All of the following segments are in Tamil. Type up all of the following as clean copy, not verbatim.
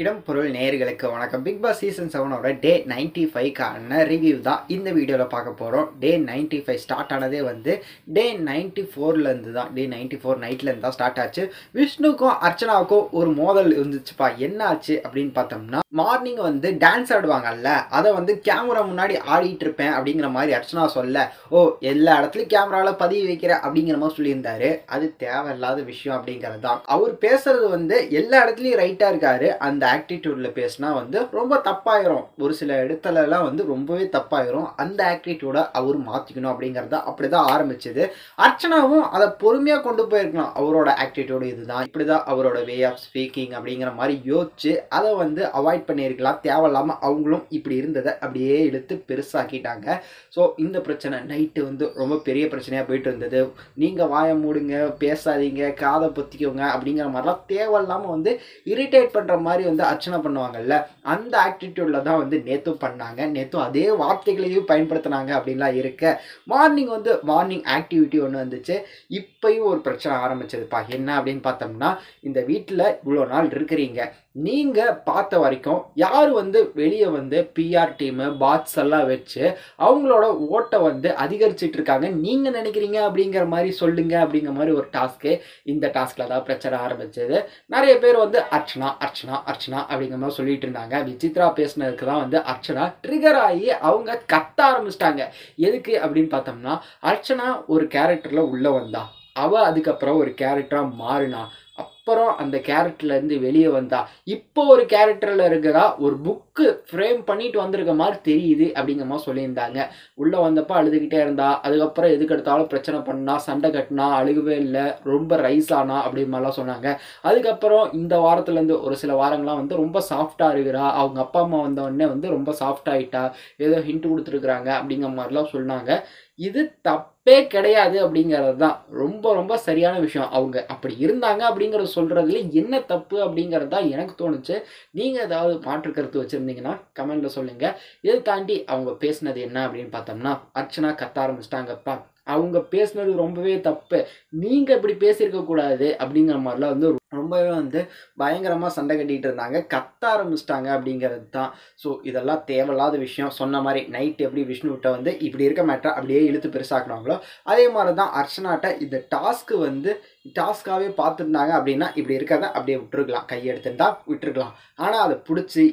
இடம் பொருள் நேயர்களுக்கு வணக்கம். பிக் பாஸ் சீசன் 7ஓட டே 95க்கான ரிவ்யூ தான் இந்த வீடியோவில் பார்க்க போகிறோம். டே 95 ஸ்டார்ட் ஆனதே வந்து டே 94லேருந்து தான். டே 94 நைட்லேருந்து தான் ஸ்டார்ட் ஆச்சு. விஷ்ணுக்கும் அர்ச்சனாவுக்கும் ஒரு மோதல் இருந்துச்சுப்பா. என்ன ஆச்சு அப்படின்னு பார்த்தோம்னா, மார்னிங் வந்து டான்ஸ் ஆடுவாங்கல்ல, அதை வந்து கேமரா முன்னாடி ஆடிட்டு இருப்பேன் அப்படிங்கிற மாதிரி அர்ச்சனா சொல்ல, ஓ எல்லா இடத்துலையும் கேமராவில் பதிவு வைக்கிற அப்படிங்கிற மாதிரி சொல்லியிருந்தாரு. அது தேவையில்லாத விஷயம் அப்படிங்கிறது தான். அவர் பேசுறது வந்து எல்லா இடத்துலையும் ரைட்டாக இருக்காரு. அந்த ஆக்டிடியூட்ல பேசினா வந்து ரொம்ப தப்பாயிரும். ஒரு சில இடத்துலலாம் வந்து ரொம்பவே தப்பாயிரும். அந்த ஆக்டிடியூட அவர் மாற்றிக்கணும் அப்படிங்கிறத அப்படிதான் ஆரம்பிச்சது. அர்ச்சனாவும் அதை பொறுமையாக கொண்டு போயிருக்கலாம். அவரோட ஆக்டிடியூடு இதுதான், இப்படிதான் அவரோட வே ஆஃப் ஸ்பீக்கிங் அப்படிங்கிற மாதிரி யோசிச்சு அதை வந்து அவாய்ட் பண்ணியிருக்கலாம். தேவையில்லாமல் அவங்களும் இப்படி இருந்ததை அப்படியே இழுத்து பெருசாக்கிட்டாங்க. ஸோ இந்த பிரச்சனை நைட்டு வந்து ரொம்ப பெரிய பிரச்சனையாக போயிட்டு இருந்தது. நீங்கள் வாயை மூடுங்க, பேசாதீங்க, காதை பொத்திக்கோங்க அப்படிங்கிற மாதிரிலாம் தேவையில்லாமல் வந்து இரிட்டேட் பண்ணுற மாதிரி வந்து அர்ச்சனா பண்ணுவாங்கல்ல, அந்த ஆக்டிடியூட்ல தான் வந்து நேத்தும் பண்ணாங்க. நேத்தும் அதே வார்த்தைகளையும் பயன்படுத்தினாங்க அப்படின்லாம் இருக்க, மார்னிங் ஆக்டிவிட்டி ஒன்று வந்துச்சு. இப்பயும் ஒரு பிரச்சனை ஆரம்பிச்சதுப்பா. என்ன அப்படின்னு பார்த்தோம்னா, இந்த வீட்டில் இவ்வளோ நாள் இருக்கிறீங்க, நீங்க பார்த்த வரைக்கும் யார் வந்து வெளியே வந்து பிஆர் டீமு பாட்ஸ் எல்லாம் வச்சு அவங்களோட ஓட்டை வந்து அதிகரிச்சுட்டு இருக்காங்க நீங்க நினைக்கிறீங்க அப்படிங்கிற மாதிரி சொல்லுங்க அப்படிங்கிற மாதிரி ஒரு டாஸ்க்கு. இந்த டாஸ்க்ல தான் பிரச்சனை ஆரம்பிச்சது. நிறைய பேர் வந்து அர்ச்சனா அர்ச்சனா அர்ச்சனா அப்படிங்கிற மாதிரி சொல்லிட்டு இருந்தாங்க. விசித்ரா பேசினதுக்கு தான் வந்து அர்ச்சனா ட்ரிகர் ஆகி அவங்க கத்த ஆரம்பிச்சிட்டாங்க. எதுக்கு அப்படின்னு பார்த்தோம்னா, அர்ச்சனா ஒரு கேரக்டர்ல உள்ள வந்தா, அவ அதுக்கப்புறம் ஒரு கேரக்டரா மாறினா, அப்புறம் அந்த கேரக்டர்லேருந்து வெளியே வந்தா, இப்போ ஒரு கேரக்டரில் இருக்கிறா, ஒரு புக்கு ஃப்ரேம் பண்ணிட்டு வந்திருக்க மாதிரி தெரியுது அப்படிங்கிற மாதிரி சொல்லியிருந்தாங்க. உள்ளே வந்தப்போ அழுதுகிட்டே இருந்தா, அதுக்கப்புறம் எதுக்கு எடுத்தாலும் பிரச்சனை பண்ணா, சண்டை கட்டினா, அழுகவே இல்லை, ரொம்ப ரைஸ் ஆனா அப்படி மாதிரிலாம் சொன்னாங்க. அதுக்கப்புறம் இந்த வாரத்துலேருந்து ஒரு சில வாரங்கள்லாம் வந்து ரொம்ப சாஃப்டாக இருக்கிறா, அவங்க அப்பா அம்மா வந்தவொடனே வந்து ரொம்ப சாஃப்ட் ஆகிட்டா, ஏதோ ஹிண்ட் கொடுத்துருக்குறாங்க அப்படிங்கிற மாதிரிலாம் சொன்னாங்க. இது தப்பே கிடையாது அப்படிங்கிறது தான் ரொம்ப ரொம்ப சரியான விஷயம். அவங்க அப்படி இருந்தாங்க அப்படிங்கிறத சொல்கிறதுல என்ன தப்பு அப்படிங்கிறது தான் எனக்கு தோணுச்சு. நீங்கள் ஏதாவது மாற்று கருத்து வச்சுருந்தீங்கன்னா கமெண்டில் சொல்லுங்கள். இதை தாண்டி அவங்க பேசினது என்ன அப்படின்னு பார்த்தோம்னா, அர்ச்சனா கத்த ஆரம்பிச்சிட்டாங்கப்பா, அவங்க பேசினது ரொம்பவே தப்பு, நீங்கள் இப்படி பேசியிருக்கக்கூடாது அப்படிங்கிற மாதிரிலாம் வந்து ரொம்பவே வந்து பயங்கரமாக சண்டை கட்டிகிட்டு இருந்தாங்க. கத்த ஆரம்பிச்சிட்டாங்க அப்படிங்கிறது தான். ஸோ இதெல்லாம் தேவையில்லாத விஷயம். சொன்ன மாதிரி நைட் எப்படி விஷ்ணுவிட்ட வந்து இப்படி இருக்க மேட்டரை அப்படியே இழுத்து பெருசாக்குனாங்களோ, அதே மாதிரி தான் அர்ச்சனாட்ட இந்த டாஸ்க்கு வந்து டாஸ்க்காகவே பார்த்துருந்தாங்க அப்படின்னா, இப்படி இருக்கிறத அப்படியே விட்டுருக்கலாம், கையெடுத்துட்டா விட்டுருக்கலாம். ஆனால் அதை பிடிச்சி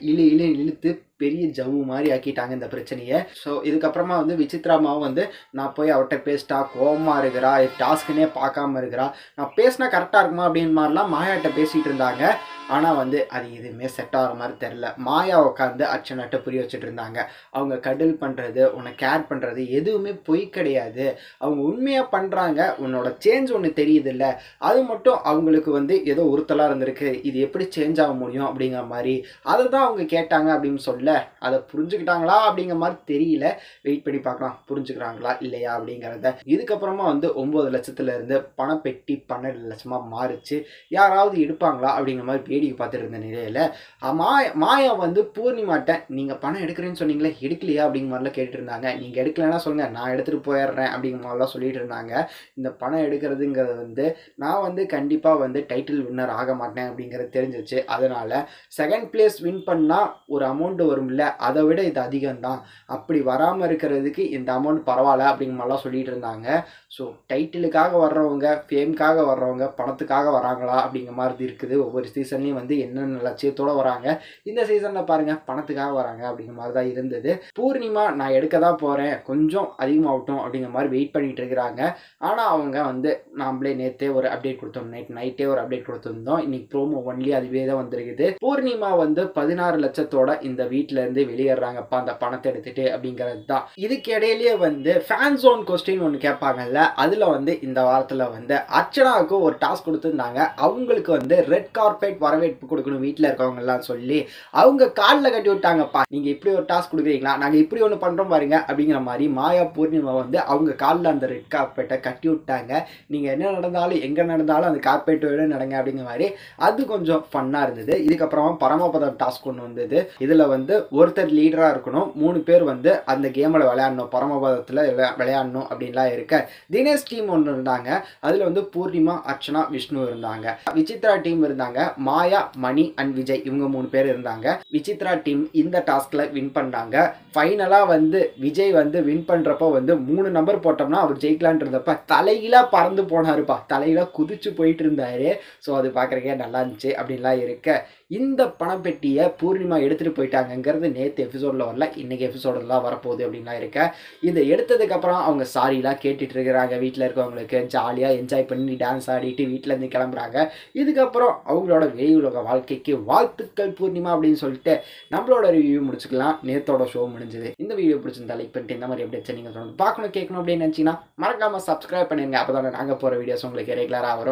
இழுத்து பெரிய ஜவ்வு மாதிரி ஆக்கிட்டாங்க இந்த பிரச்சனையை. ஸோ இதுக்கப்புறமா வந்து விசித்ராமாவும் வந்து, நான் போய் அவர்கிட்ட பேசிட்டா கோவமாக இருக்கிறா, டாஸ்க்குன்னே பார்க்காம இருக்கிறா, நான் பேசினா கரெக்டாக இருக்குமா அப்படின்னு மாதிரிலாம் மாயாட்ட பேசிகிட்டு இருந்தாங்க. ஆனால் வந்து அது எதுவுமே செட் ஆகிற மாதிரி தெரில. மாயா உட்காந்து அர்ச்சனாட்ட புரிய வச்சுட்டு இருந்தாங்க. அவங்க கடல் பண்ணுறது, உன்னை கேர் பண்ணுறது எதுவுமே பொய் கிடையாது, அவங்க உண்மையாக பண்ணுறாங்க, உன்னோட சேஞ்ச் ஒன்று தெரியுதுல்ல, அது மட்டும் அவங்களுக்கு வந்து ஏதோ உறுத்தலாக இருந்திருக்கு, இது எப்படி சேஞ்ச் ஆக முடியும் அப்படிங்கிற மாதிரி அதை தான் அவங்க கேட்டாங்க அப்படின்னு சொல்ல, அதை புரிஞ்சுக்கிட்டாங்களா அப்படிங்கிற மாதிரி தெரியல. வெயிட் பண்ணி பார்க்கலாம் புரிஞ்சுக்கிறாங்களா இல்லையா அப்படிங்கிறத. இதுக்கப்புறமா வந்து 9 லட்சத்துலேருந்து பணப்பெட்டி 12 லட்சமாக மாறிச்சு. யாராவது எடுப்பாங்களா அப்படிங்கிற மாதிரி வேடிக்கை பார்த்துட்டு இருந்த நிலையில் மாயா வந்து பூர்ணிமாட்ட, நீங்கள் பணம் எடுக்கிறேன்னு சொன்னீங்களே, எடுக்கலையா அப்படிங்கிற மாதிரிலாம் கேட்டுட்டு இருந்தாங்க. நீங்கள் எடுக்கலைன்னா சொல்லுங்கள், நான் எடுத்துகிட்டு போயிடுறேன் அப்படிங்கிற மாதிரிலாம் சொல்லிட்டு இருந்தாங்க. இந்த பணம் எடுக்கிறதுங்கிறது வந்து நான் வந்து கண்டிப்பாக வந்து டைட்டில் வின்னர் ஆக மாட்டேன் அப்படிங்கிறது தெரிஞ்சிச்சு. அதனால் செகண்ட் பிளேஸ் வின் பண்ணால் ஒரு அமௌண்ட்டு வரும்ல, அதை விட இது அதிகம்தான், அப்படி வராமல் இருக்கிறதுக்கு இந்த அமௌண்ட் பரவாயில்ல அப்படிங்கிற மாதிரிலாம் சொல்லிட்டு இருந்தாங்க. ஸோ டைட்டிலுக்காக வர்றவங்க, ஃபேம்காக வர்றவங்க பணத்துக்காக வராங்களா அப்படிங்கிற மாதிரி இருக்குது. ஒவ்வொரு சீசன்லேயும் வந்து என்னென்ன லட்சியத்தோடு வராங்க, இந்த சீசனில் பாருங்கள் பணத்துக்காக வராங்க அப்படிங்கிற மாதிரி தான் இருந்தது. பூர்ணிமா நான் எடுக்க தான் போகிறேன், கொஞ்சம் அதிகமாகட்டும் அப்படிங்கிற மாதிரி வெயிட் பண்ணிகிட்டு இருக்கிறாங்க. ஆனால் அவங்க வந்து நாம்ளே நேற்றே ஒரு அப்டேட் கொடுத்தோம், நைட்டே ஒரு அப்டேட் கொடுத்துருந்தோம், இன்னைக்கு ப்ரோமோ ஒன்லி அதுவே தான் வந்திருக்குது. பூர்ணிமா வந்து 16 லட்சத்தோட இந்த வீட்டில இருந்து வெளியேறாங்கப்பா அந்த பணத்தை எடுத்துட்டு அப்படிங்கிறது தான். இதுக்கு இடையிலேயே வந்து ஃபேன் ஜோன் கொஸ்டின் ஒன்று கேட்பாங்கல்ல, அதில் வந்து இந்த வாரத்தில் வந்து அர்ச்சனாவுக்கு ஒரு டாஸ்க் கொடுத்துருந்தாங்க. அவங்களுக்கு வந்து ரெட் கார்பெட் வரவேற்பு கொடுக்கணும் வீட்டில் இருக்கவங்கலாம் சொல்லி அவங்க காலில் கட்டி விட்டாங்கப்பா. நீங்கள் இப்படி ஒரு டாஸ்க் கொடுக்குறீங்களா, நாங்கள் இப்படி ஒன்று பண்ணுறோம் பாருங்க அப்படிங்கிற மாதிரி மாயா பூர்ணிமா வந்து அவங்க காலில் அந்த ரெட் கார்பெட்டை கட்டி விட்டாங்க. நீங்கள் என்ன நடந்தாலும் எங்கே நடந்தாலும் அந்த கார்பெட்டோட நடங்க அப்படிங்கிற மாதிரி. அது கொஞ்சம் ஃபன்னாக இருந்தது. இதுக்கப்புறமா பரமபதம் டாஸ்க் ஒன்று வந்தது. இதில் வந்து ஒருத்தர் லீடராக இருக்கணும், 3 பேர் வந்து அந்த கேமில் விளையாடணும், பரமபதத்தில் விளையாடணும் அப்படின்லாம் இருக்க தினேஷ் டீம் ஒன்று இருந்தாங்க. அதில் வந்து பூர்ணிமா, அர்ச்சனா, விஷ்ணு இருந்தாங்க. விசித்ரா டீம் இருந்தாங்க, மாயா மாயா, மணி அண்ட் விஜய் இவங்க 3 பேர் இருந்தாங்க. விசித்ரா டீம் இந்த டாஸ்க்ல வின் பண்ணாங்க. ஃபைனலா வந்து விஜய் வந்து வின் பண்றப்போ வந்து 3 நம்பர் போட்டோம்னா அவர் ஜெயிக்கலான் இருந்தப்ப தலையில பறந்து போனாருப்பா. தலையில குதிச்சு போயிட்டு இருந்தாரு. ஸோ அது பார்க்குறக்கே நல்லா இருந்துச்சு அப்படின்லாம் இருக்க. இந்த பணப்பெட்டியை பூர்ணிமா எடுத்துகிட்டு போயிட்டாங்கங்கிறது நேற்று எபிசோடில் வரல, இன்றைக்கி எபிசோடில் தான் வரப்போகுது அப்படின்லாம் இருக்க. இதை எடுத்ததுக்கப்புறம் அவங்க சாரிலாம் கேட்டுட்டு இருக்கிறாங்க. வீட்டில் இருக்கவங்களுக்கு ஜாலியாக என்ஜாய் பண்ணி டான்ஸ் ஆடிட்டு வீட்டிலேருந்து கிளம்புறாங்க. இதுக்கப்புறம் அவங்களோட வெளியுலக வாழ்க்கைக்கு வாழ்த்துக்கள் பூர்ணிமா அப்படின்னு சொல்லிட்டு நம்மளோட ரிவ்யூ முடிச்சுக்கலாம். நேத்தோட ஷோ முடிஞ்சது. இந்த வீடியோ பிடிச்சிருந்தா லைக் பண்ணிட்டு இந்த மாதிரி அப்டேட்ஸ் நீங்கள் தொடர்ந்து பார்க்கணும் கேட்கணும் அப்படின்னு நினச்சிங்கன்னா மறக்காமல் சப்ஸ்கிரைப் பண்ணிடுங்க. அப்போ தானே நாங்கள் போகிற வீடியோஸ் உங்களுக்கு ரெகுலராக வரும்.